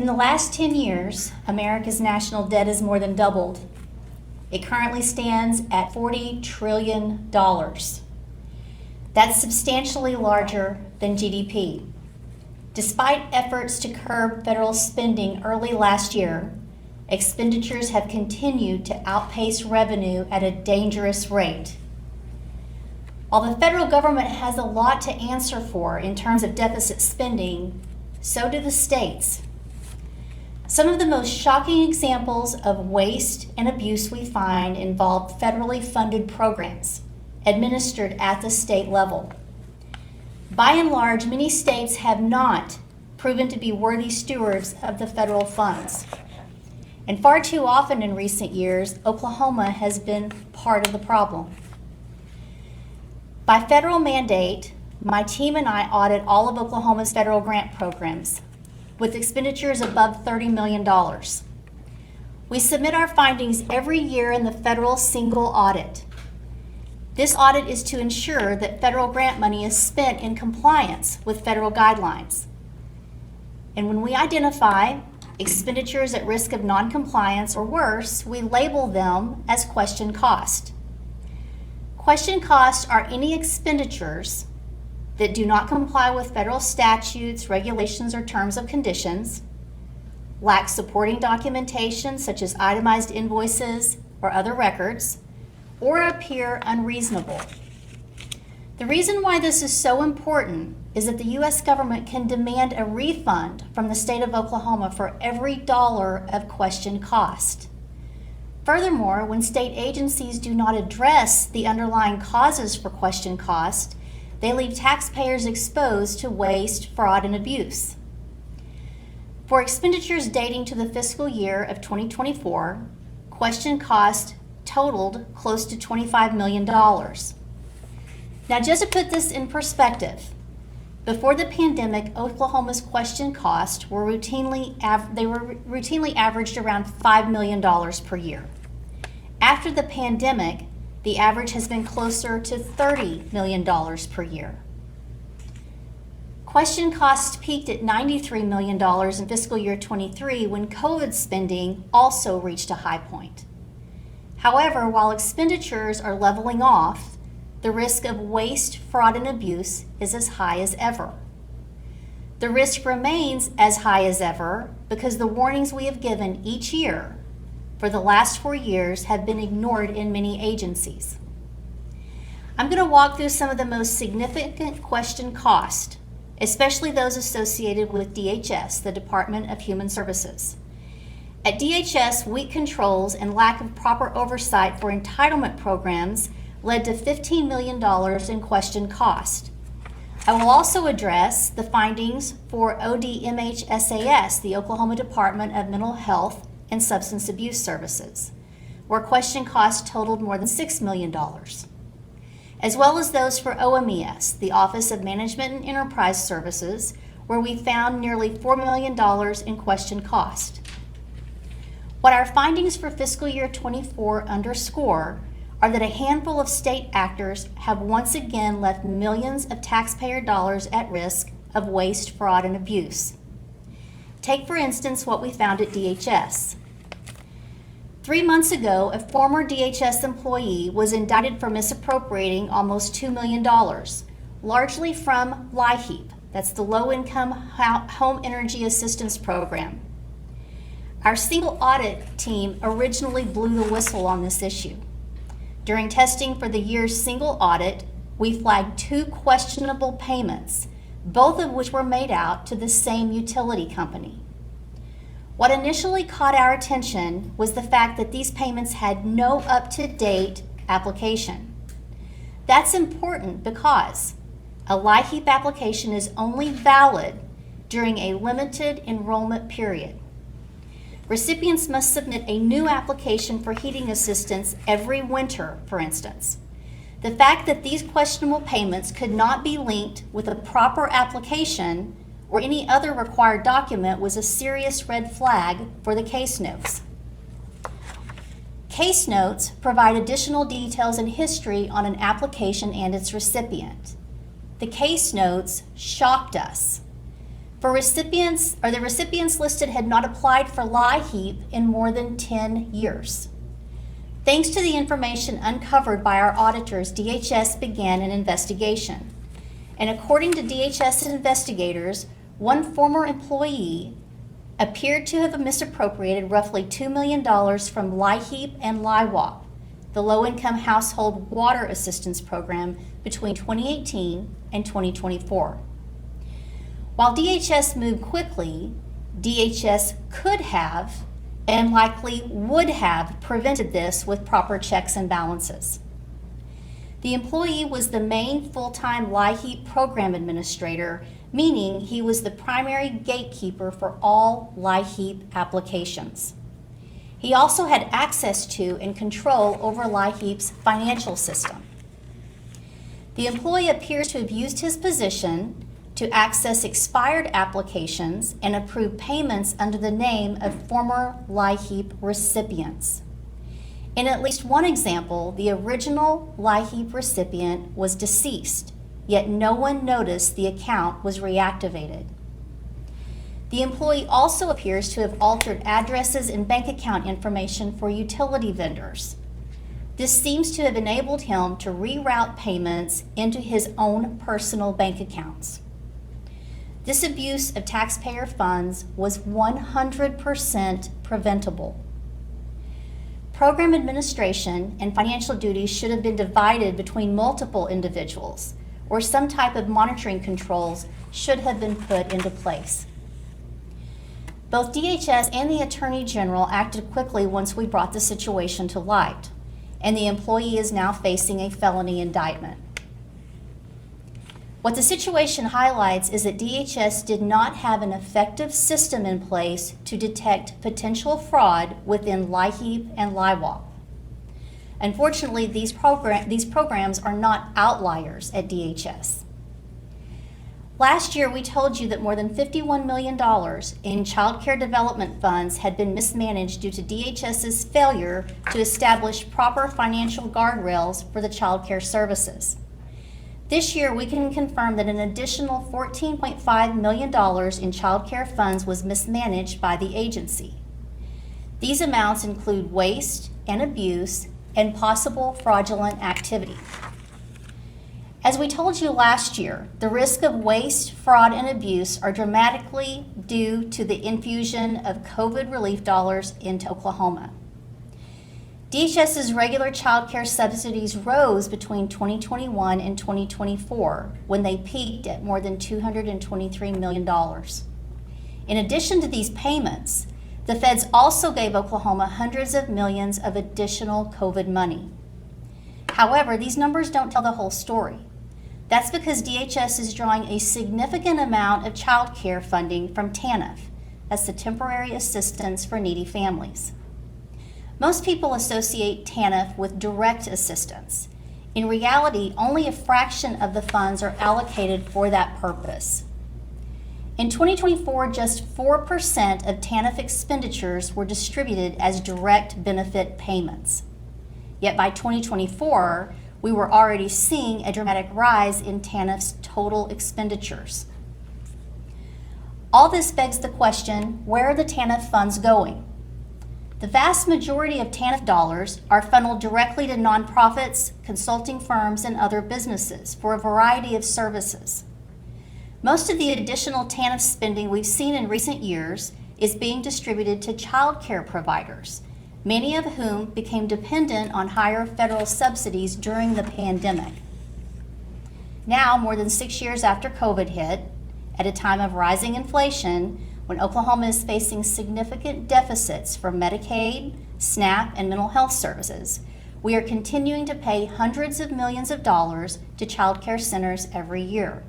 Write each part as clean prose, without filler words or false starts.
In the last 10 years, America's national debt has more than doubled. It currently stands at $40 trillion. That's substantially larger than GDP. Despite efforts to curb federal spending early last year, expenditures have continued to outpace revenue at a dangerous rate. While the federal government has a lot to answer for in terms of deficit spending, so do the states. Some of the most shocking examples of waste and abuse we find involve federally funded programs administered at the state level. By and large, many states have not proven to be worthy stewards of the federal funds. And far too often in recent years, Oklahoma has been part of the problem. By federal mandate, my team and I audit all of Oklahoma's federal grant programs with expenditures above $30 million. We submit our findings every year in the federal single audit. This audit is to ensure that federal grant money is spent in compliance with federal guidelines. And when we identify expenditures at risk of non-compliance or worse, we label them as question cost. Question costs are any expenditures that do not comply with federal statutes, regulations, or terms of conditions, lack supporting documentation such as itemized invoices or other records, or appear unreasonable. The reason why this is so important is that the U.S. government can demand a refund from the state of Oklahoma for every dollar of question cost. Furthermore, when state agencies do not address the underlying causes for question cost, they leave taxpayers exposed to waste, fraud, and abuse. For expenditures dating to the fiscal year of 2024, question cost totaled close to $25 million. Now, just to put this in perspective, before the pandemic, Oklahoma's question costs were routinely averaged around $5 million per year. After the pandemic, the average has been closer to $30 million per year. Question costs peaked at $93 million in fiscal year 23 when COVID spending also reached a high point. However, while expenditures are leveling off, the risk of waste, fraud, and abuse is as high as ever. The risk remains as high as ever because the warnings we have given each year for the last 4 years have been ignored in many agencies. I'm going to walk through some of the most significant question costs, especially those associated with DHS, the Department of Human Services. At DHS, weak controls and lack of proper oversight for entitlement programs led to $15 million in question cost. I will also address the findings for ODMHSAS, the Oklahoma Department of Mental Health and Substance Abuse Services, where question costs totaled more than $6 million, as well as those for OMES, the Office of Management and Enterprise Services, where we found nearly $4 million in question cost. What our findings for fiscal year 24 underscore are that a handful of state actors have once again left millions of taxpayer dollars at risk of waste, fraud, and abuse. Take, for instance, what we found at DHS. 3 months ago, a former DHS employee was indicted for misappropriating almost $2 million, largely from LIHEAP, that's the Low Income Home Energy Assistance Program. Our single audit team originally blew the whistle on this issue. During testing for the year's single audit, we flagged 2 questionable payments, both of which were made out to the same utility company. What initially caught our attention was the fact that these payments had no up-to-date application. That's important because a LIHEAP application is only valid during a limited enrollment period. Recipients must submit a new application for heating assistance every winter, for instance. The fact that these questionable payments could not be linked with a proper application or any other required document was a serious red flag for the case notes. Case notes provide additional details and history on an application and its recipient. The case notes shocked us. The recipients listed had not applied for LIHEAP in more than 10 years. Thanks to the information uncovered by our auditors, DHS began an investigation. And according to DHS investigators, one former employee appeared to have misappropriated roughly $2 million from LIHEAP and LIWAP, the Low-Income Household Water Assistance Program, between 2018 and 2024. While DHS moved quickly, DHS could have and likely would have prevented this with proper checks and balances. The employee was the main full-time LIHEAP program administrator, meaning he was the primary gatekeeper for all LIHEAP applications. He also had access to and control over LIHEAP's financial system. The employee appears to have used his position to access expired applications and approve payments under the name of former LIHEAP recipients. In at least one example, the original LIHEAP recipient was deceased, yet no one noticed the account was reactivated. The employee also appears to have altered addresses and bank account information for utility vendors. This seems to have enabled him to reroute payments into his own personal bank accounts. This abuse of taxpayer funds was 100% preventable. Program administration and financial duties should have been divided between multiple individuals, or some type of monitoring controls should have been put into place. Both DHS and the Attorney General acted quickly once we brought the situation to light, and the employee is now facing a felony indictment. What the situation highlights is that DHS did not have an effective system in place to detect potential fraud within LIHEAP and LIWAP. Unfortunately, these programs are not outliers at DHS. Last year, we told you that more than $51 million in child care development funds had been mismanaged due to DHS's failure to establish proper financial guardrails for the child care services. This year, we can confirm that an additional $14.5 million in child care funds was mismanaged by the agency. These amounts include waste and abuse and possible fraudulent activity. As we told you last year, the risk of waste, fraud, and abuse are dramatically due to the infusion of COVID relief dollars into Oklahoma. DHS's regular child care subsidies rose between 2021 and 2024, when they peaked at more than $223 million. In addition to these payments, the feds also gave Oklahoma hundreds of millions of additional COVID money. However, these numbers don't tell the whole story. That's because DHS is drawing a significant amount of child care funding from TANF, that's the Temporary Assistance for Needy Families. Most people associate TANF with direct assistance. In reality, only a fraction of the funds are allocated for that purpose. In 2024, just 4% of TANF expenditures were distributed as direct benefit payments. Yet by 2024, we were already seeing a dramatic rise in TANF's total expenditures. All this begs the question, where are the TANF funds going? The vast majority of TANF dollars are funneled directly to nonprofits, consulting firms, and other businesses for a variety of services. Most of the additional TANF spending we've seen in recent years is being distributed to child care providers, many of whom became dependent on higher federal subsidies during the pandemic. Now, more than 6 years after COVID hit, at a time of rising inflation, when Oklahoma is facing significant deficits for Medicaid, SNAP, and mental health services, we are continuing to pay hundreds of millions of dollars to child care centers every year.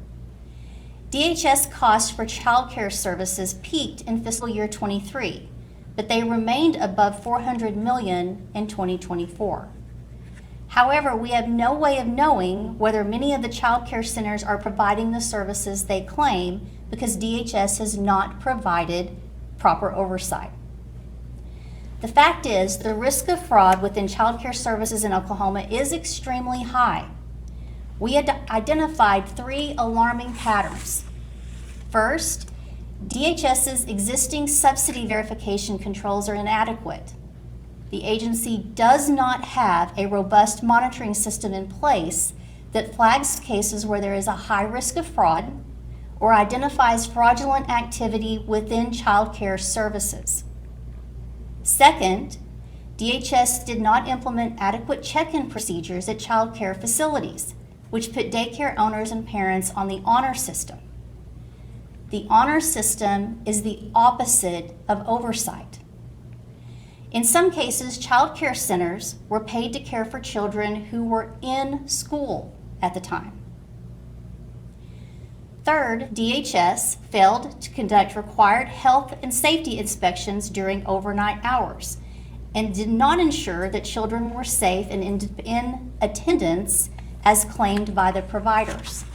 DHS costs for child care services peaked in fiscal year 23, but they remained above $400 million in 2024. However, we have no way of knowing whether many of the child care centers are providing the services they claim because DHS has not provided proper oversight. The fact is, the risk of fraud within child care services in Oklahoma is extremely high. We had identified 3 alarming patterns. First, DHS's existing subsidy verification controls are inadequate. The agency does not have a robust monitoring system in place that flags cases where there is a high risk of fraud or identifies fraudulent activity within child care services. Second, DHS did not implement adequate check-in procedures at child care facilities, which put daycare owners and parents on the honor system. The honor system is the opposite of oversight. In some cases, child care centers were paid to care for children who were in school at the time. Third, DHS failed to conduct required health and safety inspections during overnight hours and did not ensure that children were safe and in attendance as claimed by the providers.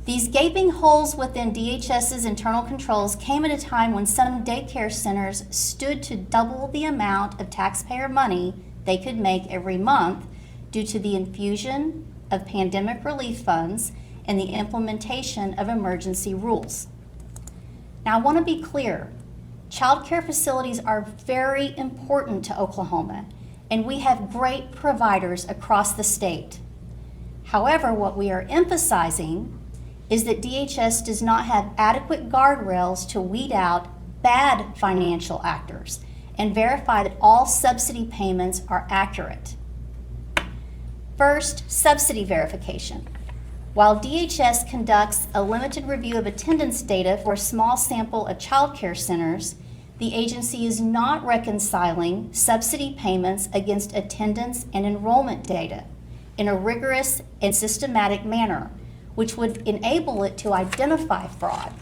These gaping holes within DHS's internal controls came at a time when some daycare centers stood to double the amount of taxpayer money they could make every month due to the infusion of pandemic relief funds and the implementation of emergency rules. Now, I want to be clear. Child care facilities are very important to Oklahoma, and we have great providers across the state. However, what we are emphasizing is that DHS does not have adequate guardrails to weed out bad financial actors and verify that all subsidy payments are accurate. First, subsidy verification. While DHS conducts a limited review of attendance data for a small sample of child care centers, the agency is not reconciling subsidy payments against attendance and enrollment data in a rigorous and systematic manner, which would enable it to identify fraud.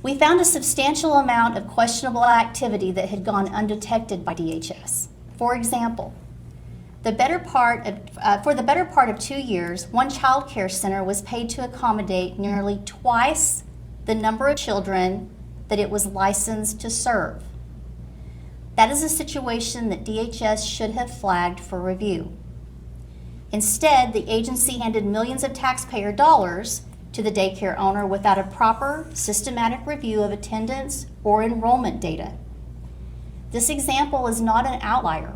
We found a substantial amount of questionable activity that had gone undetected by DHS. For example, for the better part of 2 years, one child care center was paid to accommodate nearly twice the number of children that it was licensed to serve. That is a situation that DHS should have flagged for review. Instead, the agency handed millions of taxpayer dollars to the daycare owner without a proper, systematic review of attendance or enrollment data. This example is not an outlier.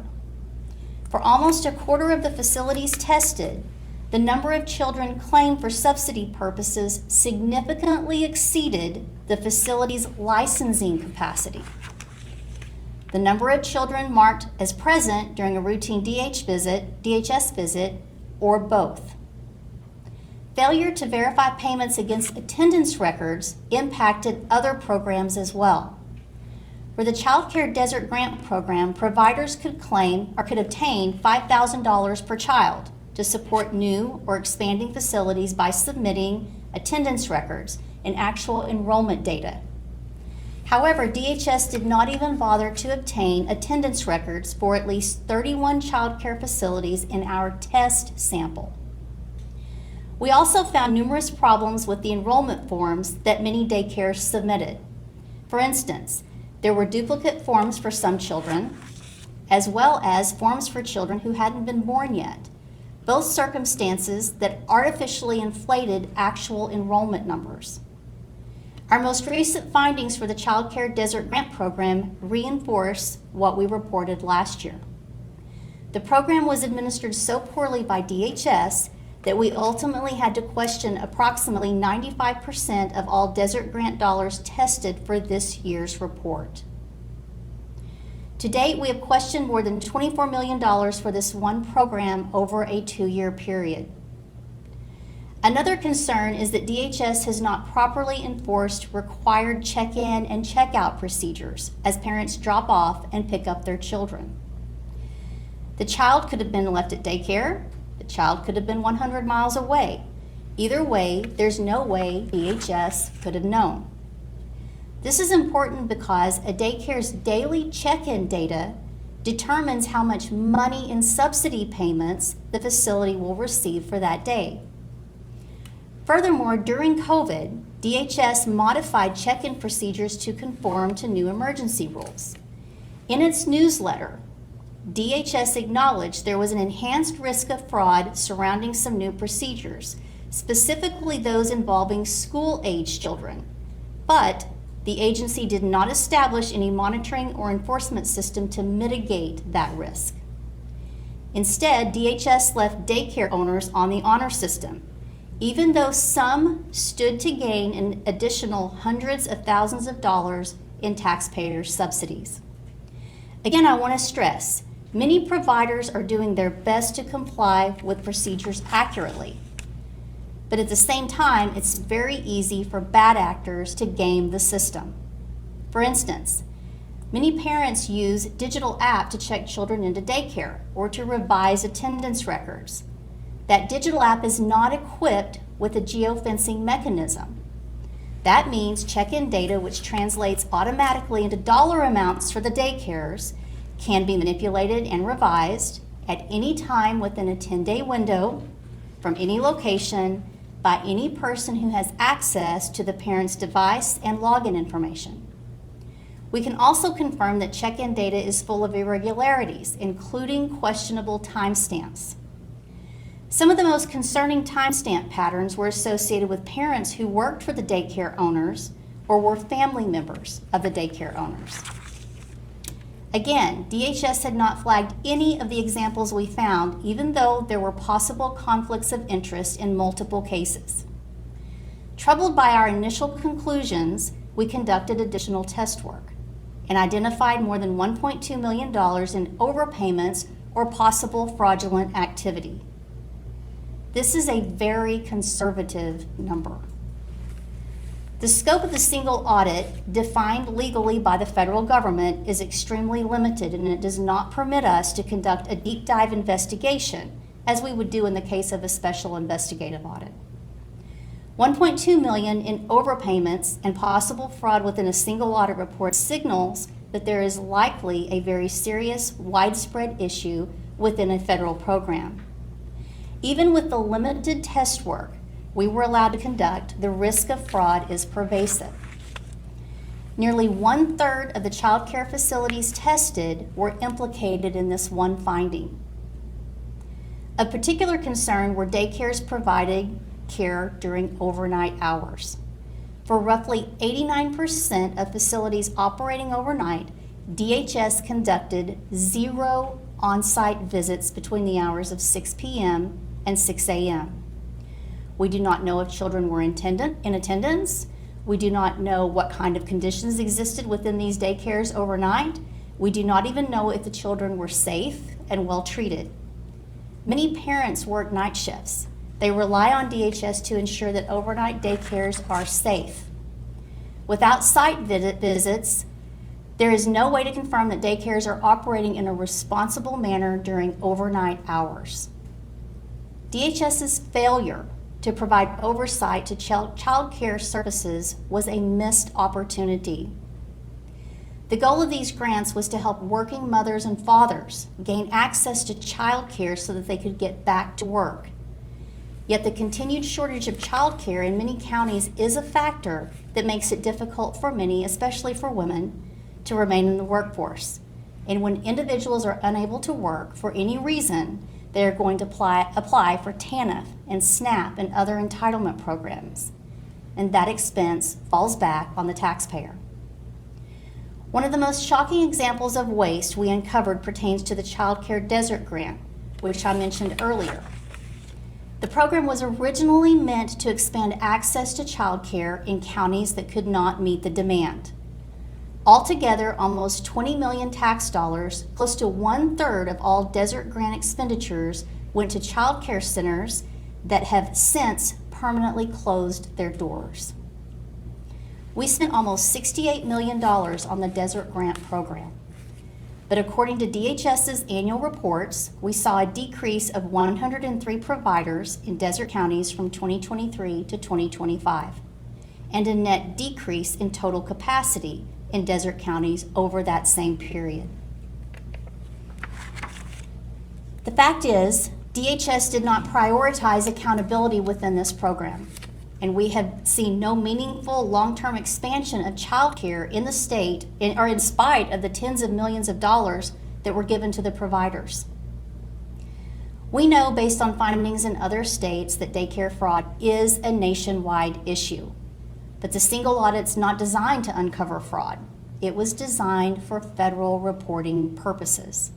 For almost a quarter of the facilities tested, the number of children claimed for subsidy purposes significantly exceeded the facility's licensing capacity. The number of children marked as present during a routine DHS visit, or both. Failure to verify payments against attendance records impacted other programs as well. For the Child Care Desert Grant Program, providers could obtain $5,000 per child to support new or expanding facilities by submitting attendance records and actual enrollment data. However, DHS did not even bother to obtain attendance records for at least 31 child care facilities in our test sample. We also found numerous problems with the enrollment forms that many daycares submitted. For instance, there were duplicate forms for some children, as well as forms for children who hadn't been born yet, both circumstances that artificially inflated actual enrollment numbers. Our most recent findings for the Child Care Desert Grant Program reinforce what we reported last year. The program was administered so poorly by DHS that we ultimately had to question approximately 95% of all Desert Grant dollars tested for this year's report. To date, we have questioned more than $24 million for this one program over a 2-year period. Another concern is that DHS has not properly enforced required check-in and check-out procedures as parents drop off and pick up their children. The child could have been left at daycare. The child could have been 100 miles away. Either way, there's no way DHS could have known. This is important because a daycare's daily check-in data determines how much money in subsidy payments the facility will receive for that day. Furthermore, during COVID, DHS modified check-in procedures to conform to new emergency rules. In its newsletter, DHS acknowledged there was an enhanced risk of fraud surrounding some new procedures, specifically those involving school-age children, but the agency did not establish any monitoring or enforcement system to mitigate that risk. Instead, DHS left daycare owners on the honor system, even though some stood to gain an additional hundreds of thousands of dollars in taxpayer subsidies. Again, I want to stress, many providers are doing their best to comply with procedures accurately. But at the same time, it's very easy for bad actors to game the system. For instance, many parents use digital app to check children into daycare or to revise attendance records. That digital app is not equipped with a geofencing mechanism. That means check-in data, which translates automatically into dollar amounts for the daycares, can be manipulated and revised at any time within a 10-day window from any location by any person who has access to the parent's device and login information. We can also confirm that check-in data is full of irregularities, including questionable timestamps. Some of the most concerning timestamp patterns were associated with parents who worked for the daycare owners or were family members of the daycare owners. Again, DHS had not flagged any of the examples we found, even though there were possible conflicts of interest in multiple cases. Troubled by our initial conclusions, we conducted additional test work and identified more than $1.2 million in overpayments or possible fraudulent activity. This is a very conservative number. The scope of the single audit, defined legally by the federal government, is extremely limited, and it does not permit us to conduct a deep dive investigation as we would do in the case of a special investigative audit. $1.2 million in overpayments and possible fraud within a single audit report signals that there is likely a very serious, widespread issue within a federal program. Even with the limited test work we were allowed to conduct, the risk of fraud is pervasive. Nearly 1/3 of the child care facilities tested were implicated in this one finding. Of particular concern were daycares providing care during overnight hours. For roughly 89% of facilities operating overnight, DHS conducted 0 on-site visits between the hours of 6 p.m. and 6 a.m. We do not know if children were in attendance. We do not know what kind of conditions existed within these daycares overnight. We do not even know if the children were safe and well treated. Many parents work night shifts. They rely on DHS to ensure that overnight daycares are safe. Without site visits, there is no way to confirm that daycares are operating in a responsible manner during overnight hours. DHS's failure to provide oversight to child care services was a missed opportunity. The goal of these grants was to help working mothers and fathers gain access to child care so that they could get back to work. Yet the continued shortage of child care in many counties is a factor that makes it difficult for many, especially for women, to remain in the workforce. And when individuals are unable to work for any reason, they are going to apply for TANF and SNAP and other entitlement programs. And that expense falls back on the taxpayer. One of the most shocking examples of waste we uncovered pertains to the Child Care Desert Grant, which I mentioned earlier. The program was originally meant to expand access to child care in counties that could not meet the demand. Altogether, almost 20 million tax dollars, close to 1/3 of all Desert Grant expenditures, went to child care centers that have since permanently closed their doors. We spent almost $68 million on the Desert Grant program. But according to DHS's annual reports, we saw a decrease of 103 providers in desert counties from 2023 to 2025, and a net decrease in total capacity in desert counties over that same period. The fact is, DHS did not prioritize accountability within this program, and we have seen no meaningful long-term expansion of child care in the state, in spite of the tens of millions of dollars that were given to the providers. We know, based on findings in other states, that daycare fraud is a nationwide issue. But the single audit's not designed to uncover fraud. It was designed for federal reporting purposes.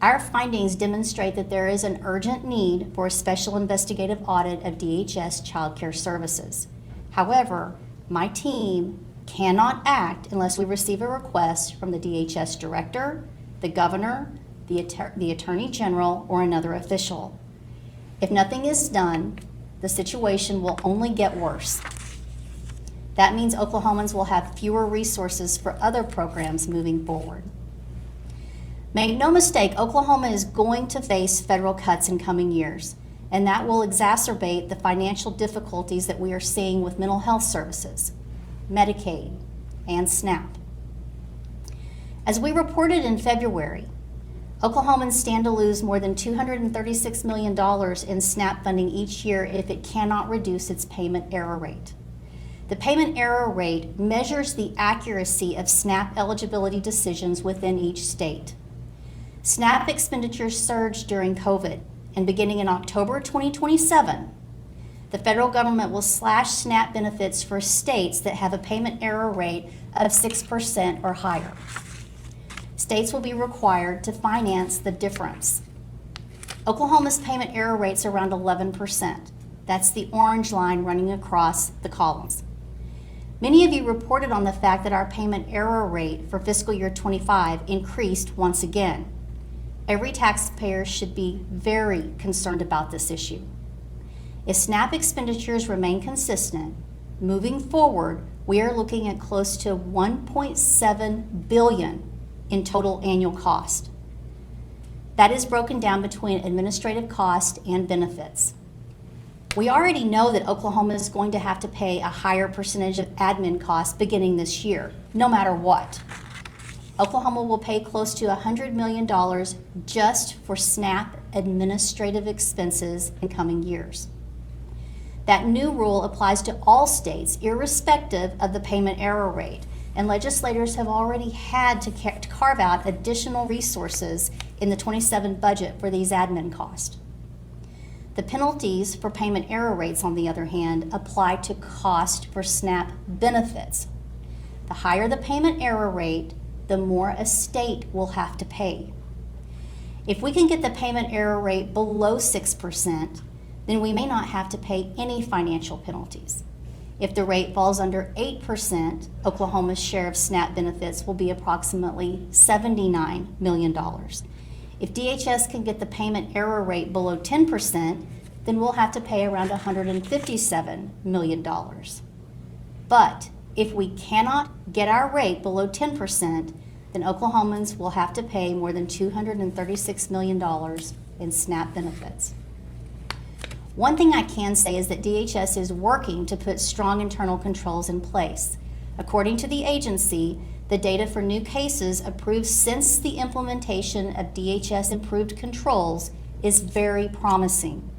Our findings demonstrate that there is an urgent need for a special investigative audit of DHS child care services. However, my team cannot act unless we receive a request from the DHS director, the governor, the attorney general, or another official. If nothing is done, the situation will only get worse. That means Oklahomans will have fewer resources for other programs moving forward. Make no mistake, Oklahoma is going to face federal cuts in coming years, and that will exacerbate the financial difficulties that we are seeing with mental health services, Medicaid, and SNAP. As we reported in February, Oklahomans stand to lose more than $236 million in SNAP funding each year if it cannot reduce its payment error rate. The payment error rate measures the accuracy of SNAP eligibility decisions within each state. SNAP expenditures surged during COVID, and beginning in October 2027, the federal government will slash SNAP benefits for states that have a payment error rate of 6% or higher. States will be required to finance the difference. Oklahoma's payment error rate's around 11%. That's the orange line running across the columns. Many of you reported on the fact that our payment error rate for fiscal year 25 increased once again. Every taxpayer should be very concerned about this issue. If SNAP expenditures remain consistent, moving forward, we are looking at close to $1.7 billion in total annual cost. That is broken down between administrative cost and benefits. We already know that Oklahoma is going to have to pay a higher percentage of admin costs beginning this year, no matter what. Oklahoma will pay close to $100 million just for SNAP administrative expenses in coming years. That new rule applies to all states, irrespective of the payment error rate, and legislators have already had to carve out additional resources in the 27 budget for these admin costs. The penalties for payment error rates, on the other hand, apply to cost for SNAP benefits. The higher the payment error rate, the more a state will have to pay. If we can get the payment error rate below 6%, then we may not have to pay any financial penalties. If the rate falls under 8%, Oklahoma's share of SNAP benefits will be approximately $79 million. If DHS can get the payment error rate below 10%, then we'll have to pay around $157 million. But if we cannot get our rate below 10%, then Oklahomans will have to pay more than $236 million in SNAP benefits. One thing I can say is that DHS is working to put strong internal controls in place. According to the agency, the data for new cases approved since the implementation of DHS improved controls is very promising.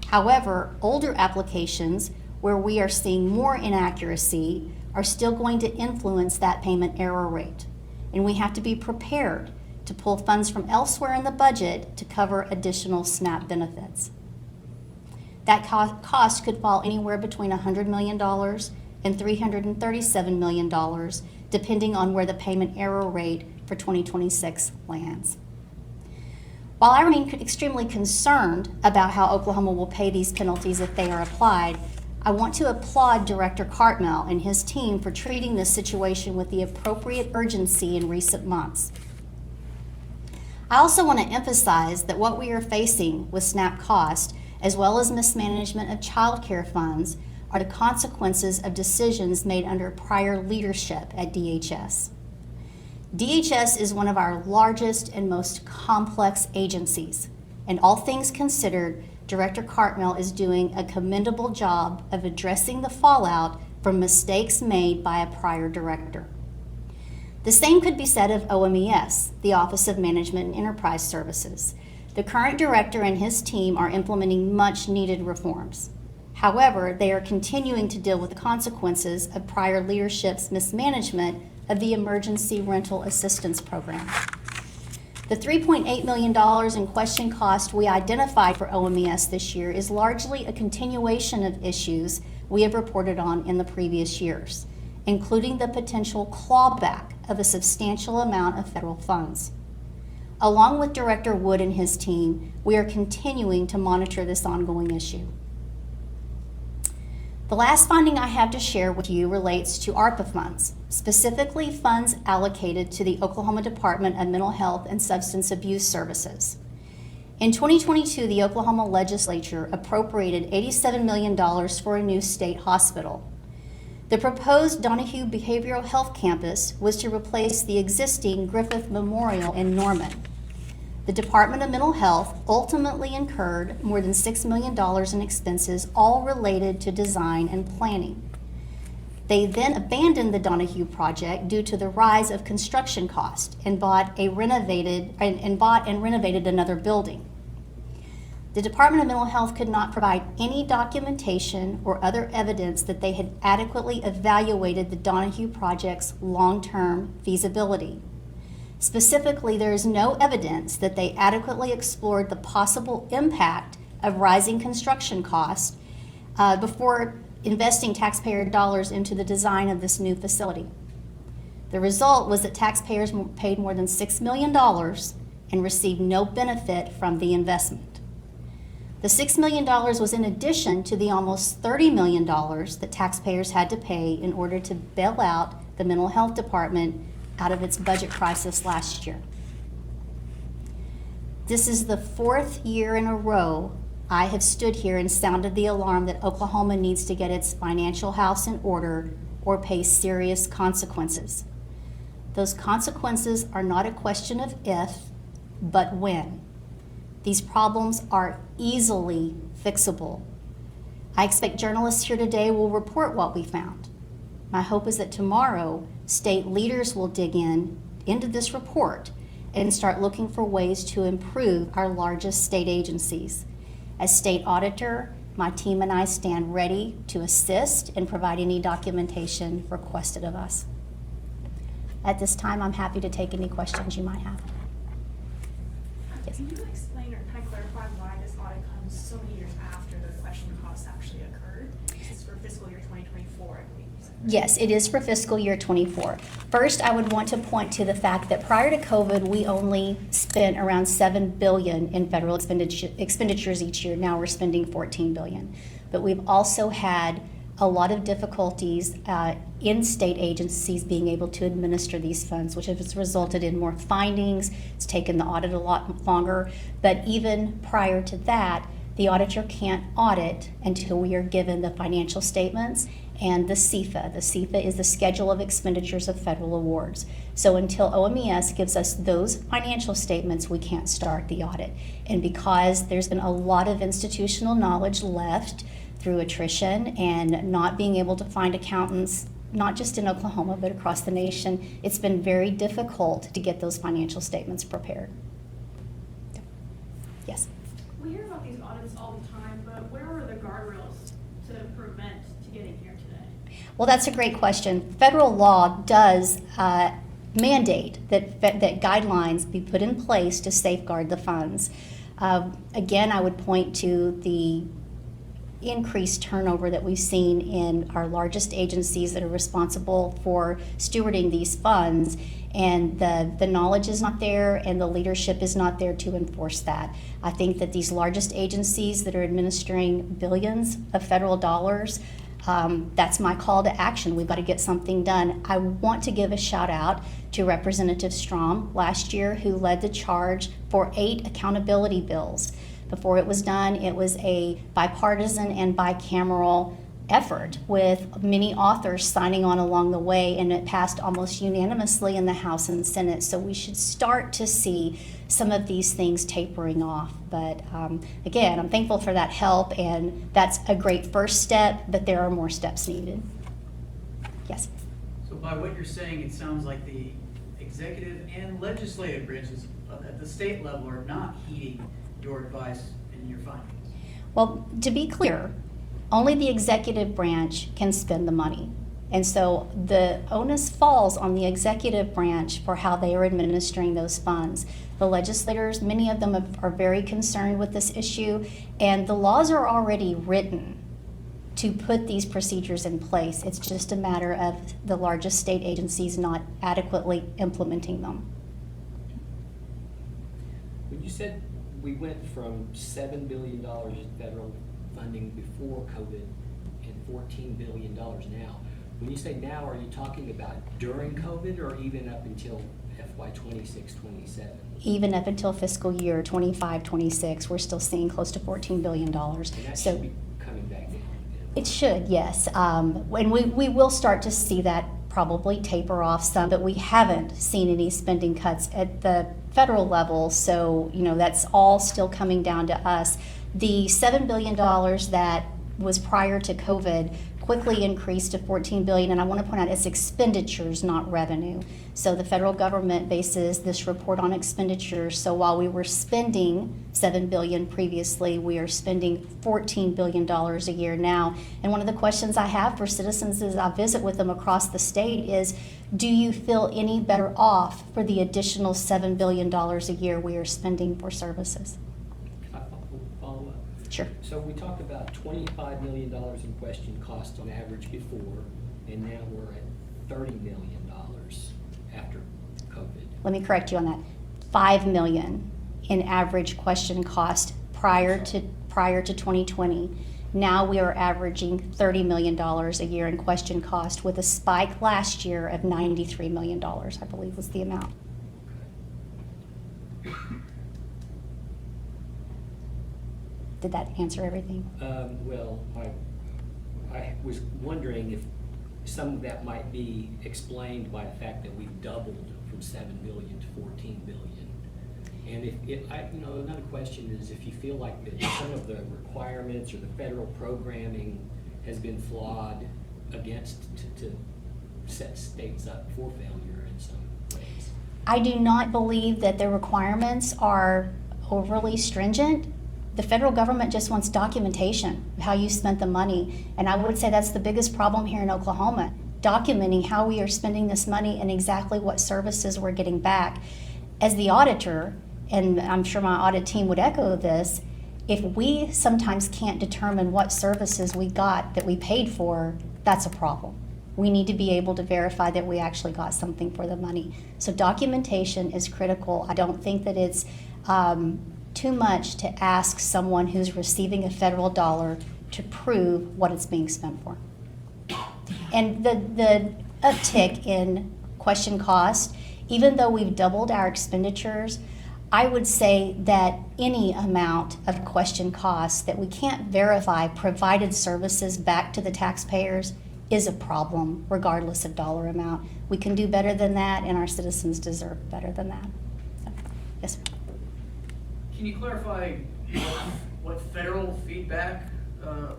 However, older applications where we are seeing more inaccuracy are still going to influence that payment error rate. And we have to be prepared to pull funds from elsewhere in the budget to cover additional SNAP benefits. That cost could fall anywhere between $100 million and $337 million, depending on where the payment error rate for 2026 lands. While I remain extremely concerned about how Oklahoma will pay these penalties if they are applied, I want to applaud Director Cartmell and his team for treating this situation with the appropriate urgency in recent months. I also want to emphasize that what we are facing with SNAP cost, as well as mismanagement of child care funds, are the consequences of decisions made under prior leadership at DHS. DHS is one of our largest and most complex agencies, and all things considered, Director Cartmell is doing a commendable job of addressing the fallout from mistakes made by a prior director. The same could be said of OMES, the Office of Management and Enterprise Services. The current director and his team are implementing much needed reforms. However, they are continuing to deal with the consequences of prior leadership's mismanagement of the Emergency Rental Assistance Program. The $3.8 million in question cost we identified for OMES this year is largely a continuation of issues we have reported on in the previous years, including the potential clawback of a substantial amount of federal funds. Along with Director Wood and his team, we are continuing to monitor this ongoing issue. The last finding I have to share with you relates to ARPA funds, specifically funds allocated to the Oklahoma Department of Mental Health and Substance Abuse Services. In 2022, the Oklahoma legislature appropriated $87 million for a new state hospital. The proposed Donahue Behavioral Health Campus was to replace the existing Griffith Memorial in Norman. The Department of Mental Health ultimately incurred more than $6 million in expenses, all related to design and planning. They then abandoned the Donahue project due to the rise of construction costs and bought and renovated another building. The Department of Mental Health could not provide any documentation or other evidence that they had adequately evaluated the Donahue project's long-term feasibility. Specifically, there is no evidence that they adequately explored the possible impact of rising construction costs before investing taxpayer dollars into the design of this new facility. The result was that taxpayers paid more than $6 million and received no benefit from the investment. The $6 million was in addition to the almost $30 million that taxpayers had to pay in order to bail out the mental health department out of its budget crisis last year. This is the fourth year in a row I have stood here and sounded the alarm that Oklahoma needs to get its financial house in order or pay serious consequences. Those consequences are not a question of if, but when. These problems are easily fixable. I expect journalists here today will report what we found. My hope is that tomorrow, state leaders will dig into this report and start looking for ways to improve our largest state agencies. As state auditor, my team and I stand ready to assist and provide any documentation requested of us. At this time, I'm happy to take any questions you might have. Yes. Can you explain or kind of clarify why this audit comes so many years after the question costs actually occurred? This is for fiscal year 2024, I believe you said. Yes, it is for fiscal year 24. First, I would want to point to the fact that prior to COVID, we only spent around $7 billion in federal expenditures each year. Now we're spending $14 billion. But we've also had a lot of difficulties in state agencies being able to administer these funds, which has resulted in more findings. It's taken the audit a lot longer. But even prior to that, the auditor can't audit until we are given the financial statements and the CFA. The CFA is the Schedule of Expenditures of Federal Awards. So until OMES gives us those financial statements, we can't start the audit. And because there's been a lot of institutional knowledge left through attrition and not being able to find accountants, not just in Oklahoma, but across the nation, it's been very difficult to get those financial statements prepared. Yes? We hear about these audits all the time, but where are the guardrails to prevent to getting here today? Well, that's a great question. Federal law does mandate that guidelines be put in place to safeguard the funds. Again, I would point to the increased turnover that we've seen in our largest agencies that are responsible for stewarding these funds, and the knowledge is not there and the leadership is not there to enforce that. I think that these largest agencies that are administering billions of federal dollars, that's my call to action. We've got to get something done. I want to give a shout out to Representative Strom last year, who led the charge for 8 accountability bills. Before it was done, it was a bipartisan and bicameral effort with many authors signing on along the way, and it passed almost unanimously in the House and the Senate. So we should start to see some of these things tapering off. But again, I'm thankful for that help, and that's a great first step, but there are more steps needed. Yes? So by what you're saying, it sounds like the executive and legislative branches at the state level are not heeding your advice and your findings. Well, to be clear, only the executive branch can spend the money. And so the onus falls on the executive branch for how they are administering those funds. The legislators, many of them are very concerned with this issue, and the laws are already written to put these procedures in place. It's just a matter of the largest state agencies not adequately implementing them. When you said we went from $7 billion in federal funding before COVID and $14 billion now, when you say now, are you talking about during COVID or even up until FY26-27? Even up until fiscal year 25-26, we're still seeing close to $14 billion. And that should be coming back down. It should, yes. And we will start to see that probably taper off some, but we haven't seen any spending cuts at the federal level, so that's all still coming down to us. The $7 billion that was prior to COVID quickly increased to $14 billion, and I want to point out it's expenditures, not revenue. So the federal government bases this report on expenditures. So while we were spending $7 billion previously, we are spending $14 billion a year now. And one of the questions I have for citizens as I visit with them across the state is, do you feel any better off for the additional $7 billion a year we are spending for services? Can I follow up? Sure. So we talked about $25 million in question cost on average before, and now we're at $30 million after COVID. Let me correct you on that. $5 million in average question cost prior to 2020. Now we are averaging $30 million a year in question cost, with a spike last year of $93 million, I believe was the amount. Did that answer everything? Well, I was wondering if some of that might be explained by the fact that we've doubled from $7 billion to $14 billion. And another question is if you feel like that some of the requirements or the federal programming has been flawed against to set states up for failure in some ways. I do not believe that the requirements are overly stringent. The federal government just wants documentation of how you spent the money. And I would say that's the biggest problem here in Oklahoma, documenting how we are spending this money and exactly what services we're getting back. As the auditor, and I'm sure my audit team would echo this, if we sometimes can't determine what services we got that we paid for, that's a problem. We need to be able to verify that we actually got something for the money. So documentation is critical. I don't think that it's too much to ask someone who's receiving a federal dollar to prove what it's being spent for. And the uptick in question cost, even though we've doubled our expenditures, I would say that any amount of question costs that we can't verify provided services back to the taxpayers is a problem, regardless of dollar amount. We can do better than that, and our citizens deserve better than that. So, yes. Can you clarify what federal feedback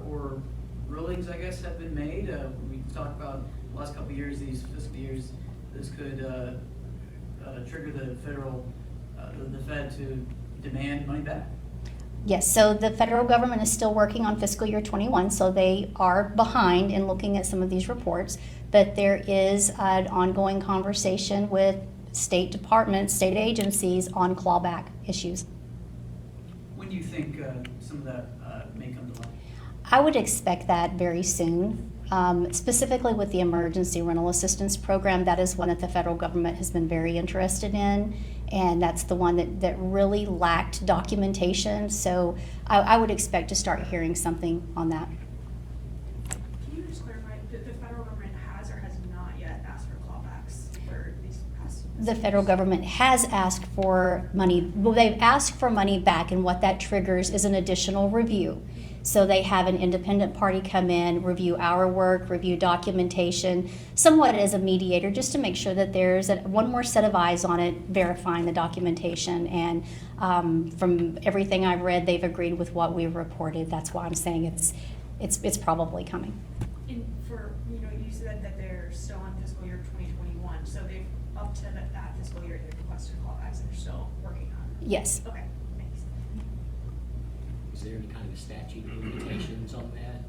or rulings, I guess, have been made? We talked about the last couple of years, these fiscal years, this could trigger the federal, the Fed to demand money back. Yes, so the federal government is still working on fiscal year 21, so they are behind in looking at some of these reports, but there is an ongoing conversation with state departments, state agencies on clawback issues. When do you think some of that may come to light? I would expect that very soon. Specifically with the emergency rental assistance program, that is one that the federal government has been very interested in, and that's the one that really lacked documentation. So I would expect to start hearing something on that. Can you just clarify, the federal government has or has not yet asked for clawbacks for these past? The federal government has asked for money. Well, they've asked for money back, and what that triggers is an additional review. So they have an independent party come in, review our work, review documentation, somewhat as a mediator, just to make sure that there's one more set of eyes on it, verifying the documentation. And from everything I've read, they've agreed with what we've reported. That's why I'm saying it's probably coming. And for, you said that they're still on fiscal year 2021, so they've up to that fiscal year, they've requested clawbacks and they're still working on it. Yes. Okay, thanks. Is there any kind of statute of limitations on that?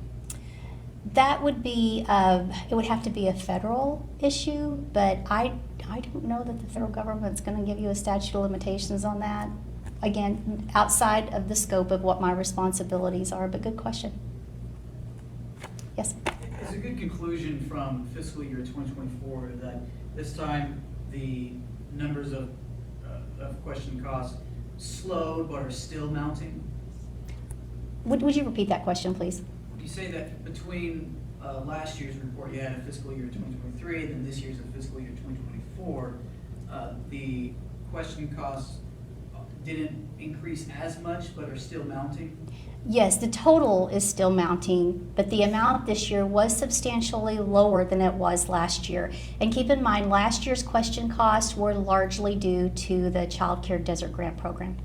That would be, it would have to be a federal issue, but I don't know that the federal government's going to give you a statute of limitations on that. Again, outside of the scope of what my responsibilities are, but good question. a good conclusion from fiscal year 2024 that this time the numbers of question costs slowed but are still mounting. Would you repeat that question, please? You say that between last year's report you had a fiscal year 2023 and then this year's a fiscal year 2024, the question costs didn't increase as much but are still mounting? Yes, the total is still mounting, but the amount this year was substantially lower than it was last year. And keep in mind, last year's question costs were largely due to the Child Care Desert Grant Program.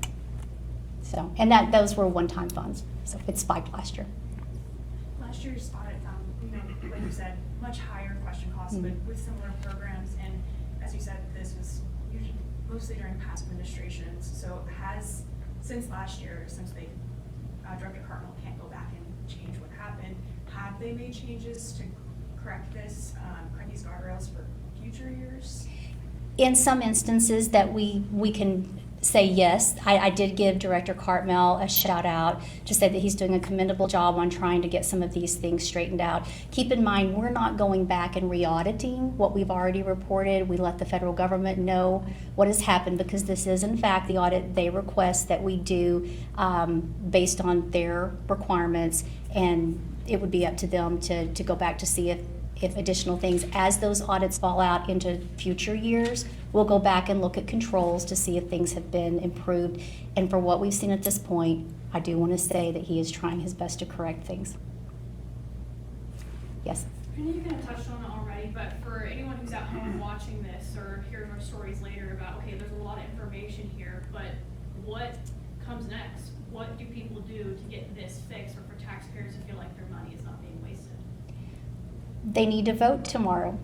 So, and those were one-time funds, so it spiked last year. Last year's audit found, like you said, much higher question costs, but with similar programs. And as you said, this was usually mostly during past administrations. So since last year, since Director Cardinal can't go back and change what happened, have they made changes to correct this, correct these guardrails for future years? In some instances that we can say yes. I did give Director Cartmel a shout out to say that he's doing a commendable job on trying to get some of these things straightened out. Keep in mind, we're not going back and re-auditing what we've already reported. We let the federal government know what has happened because this is in fact the audit they request that we do based on their requirements, and it would be up to them to go back to see if additional things, as those audits fall out into future years, we'll go back and look at controls to see if things have been improved. And for what we've seen at this point, I do want to say that he is trying his best to correct things. Yes? I know you kind of touched on it already, but for anyone who's at home watching this or hearing our stories later about, okay, there's a lot of information here, but what comes next? What do people do to get this fixed, or for taxpayers to feel like their money is not being wasted? They need to vote tomorrow.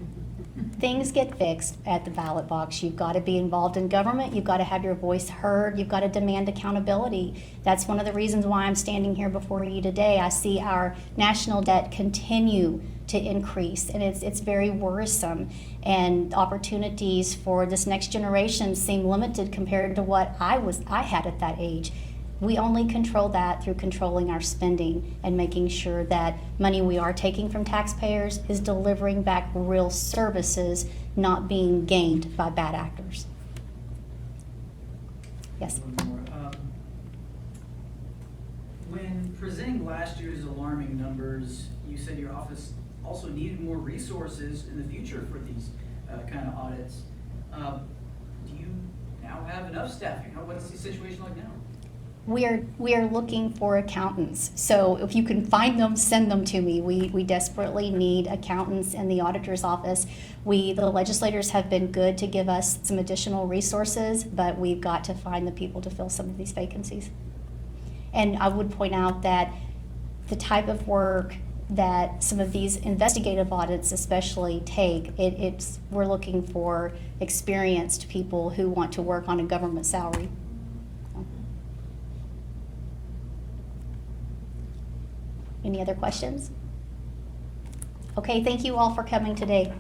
Things get fixed at the ballot box. You've got to be involved in government. You've got to have your voice heard. You've got to demand accountability. That's one of the reasons why I'm standing here before you today. I see our national debt continue to increase, and it's very worrisome. And opportunities for this next generation seem limited compared to what I had at that age. We only control that through controlling our spending and making sure that money we are taking from taxpayers is delivering back real services, not being gained by bad actors. Yes? One more. When presenting last year's alarming numbers, you said your office also needed more resources in the future for these kind of audits. Do you now have enough staffing? What's the situation like now? We are looking for accountants. So if you can find them, send them to me. We desperately need accountants in the auditor's office. The legislators have been good to give us some additional resources, but we've got to find the people to fill some of these vacancies. And I would point out that the type of work that some of these investigative audits especially take, we're looking for experienced people who want to work on a government salary. Any other questions? Okay, thank you all for coming today.